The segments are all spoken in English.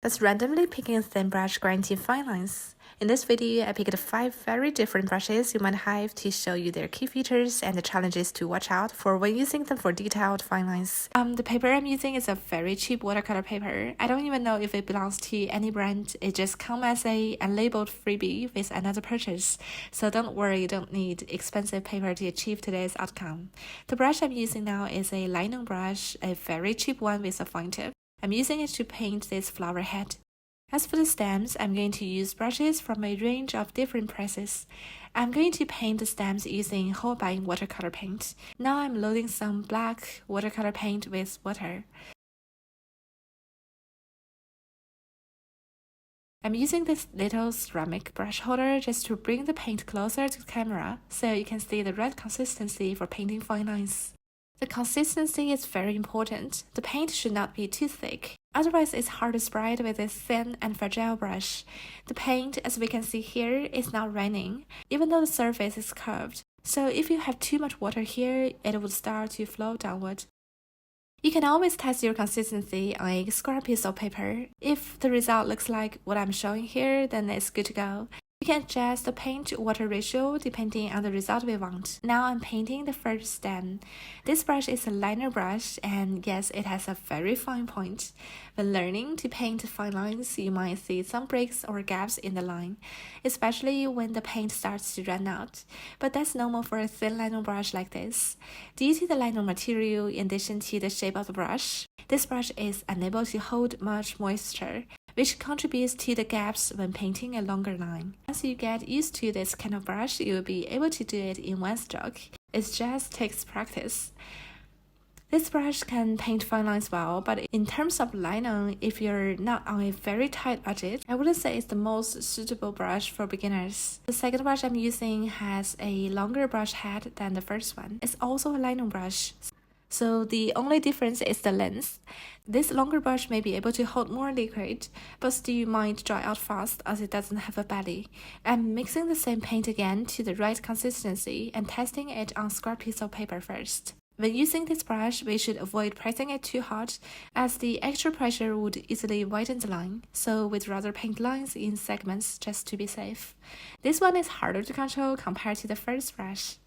That's randomly picking a thin brush granting fine lines. In this video, I picked 5 very different brushes you might have to show you their key features and the challenges to watch out for when using them for detailed fine lines. The paper I'm using is a very cheap watercolor paper. I don't even know if it belongs to any brand. It just comes as a unlabeled freebie with another purchase. So don't worry, you don't need expensive paper to achieve today's outcome. The brush I'm using now is a Nylon brush, a very cheap one with a fine tip. I'm using it to paint this flower head. As for the stems, I'm going to use brushes from a range of different prices. I'm going to paint the stems using Holbein watercolor paint. Now I'm loading some black watercolor paint with water. I'm using this little ceramic brush holder just to bring the paint closer to the camera so you can see the right consistency for painting fine lines. The consistency is very important. The paint should not be too thick. Otherwise, it's hard to spread with this thin and fragile brush. The paint, as we can see here, is not running, even though the surface is curved. So if you have too much water here, it will start to flow downward. You can always test your consistency on a square piece of paper. If the result looks like what I'm showing here, then it's good to go. You can adjust the paint-to-water ratio depending on the result we want. Now I'm painting the first stem. This brush is a liner brush, and yes, it has a very fine point. When learning to paint fine lines, you might see some breaks or gaps in the line, especially when the paint starts to run out. But that's normal for a thin liner brush like this. Due to the liner material in addition to the shape of the brush, this brush is unable to hold much moisture, which contributes to the gaps when painting a longer line. Once you get used to this kind of brush, you will be able to do it in one stroke. It just takes practice. This brush can paint fine lines well, but in terms of liner, if you're not on a very tight budget, I wouldn't say it's the most suitable brush for beginners. The second brush I'm using has a longer brush head than the first one. It's also a liner brush, so the only difference is the length. This longer brush may be able to hold more liquid, but still might dry out fast as it doesn't have a belly. I'm mixing the same paint again to the right consistency and testing it on a square piece of paper first. When using this brush, we should avoid pressing it too hard, as the extra pressure would easily widen the line, so we'd rather paint lines in segments just to be safe. This one is harder to control compared to the first brush.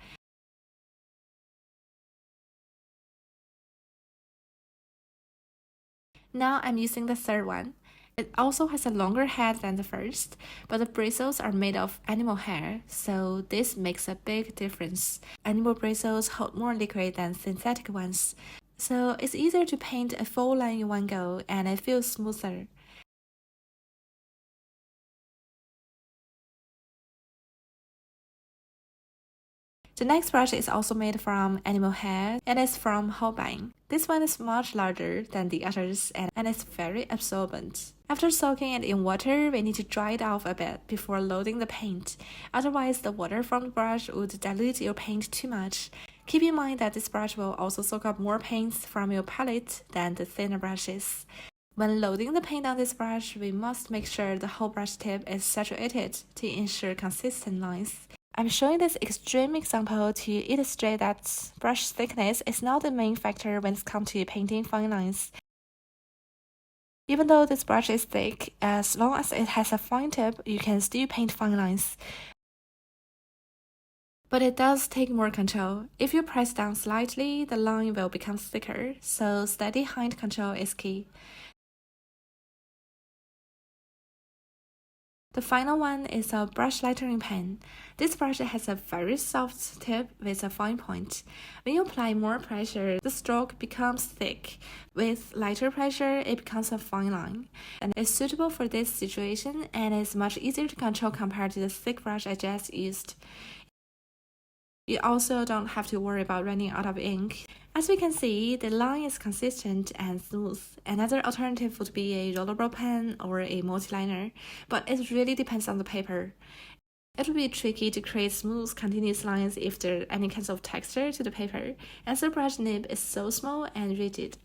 Now I'm using the third one. It also has a longer head than the first, but the bristles are made of animal hair, so this makes a big difference. Animal bristles hold more liquid than synthetic ones, so it's easier to paint a full line in one go and it feels smoother. The next brush is also made from animal hair and is from Holbein. This one is much larger than the others and is very absorbent. After soaking it in water, we need to dry it off a bit before loading the paint. Otherwise, the water from the brush would dilute your paint too much. Keep in mind that this brush will also soak up more paints from your palette than the thinner brushes. When loading the paint on this brush, we must make sure the whole brush tip is saturated to ensure consistent lines. I'm showing this extreme example to illustrate that brush thickness is not the main factor when it comes to painting fine lines. Even though this brush is thick, as long as it has a fine tip, you can still paint fine lines. But it does take more control. If you press down slightly, the line will become thicker, so steady hand control is key. The final one is a brush lightening pen. This brush has a very soft tip with a fine point. When you apply more pressure, the stroke becomes thick. With lighter pressure, it becomes a fine line. And it's suitable for this situation and is much easier to control compared to the thick brush I just used. You also don't have to worry about running out of ink. As we can see, the line is consistent and smooth. Another alternative would be a rollerball pen or a multiliner, but it really depends on the paper. It will be tricky to create smooth, continuous lines if there are any kinds of texture to the paper, as the brush nib is so small and rigid.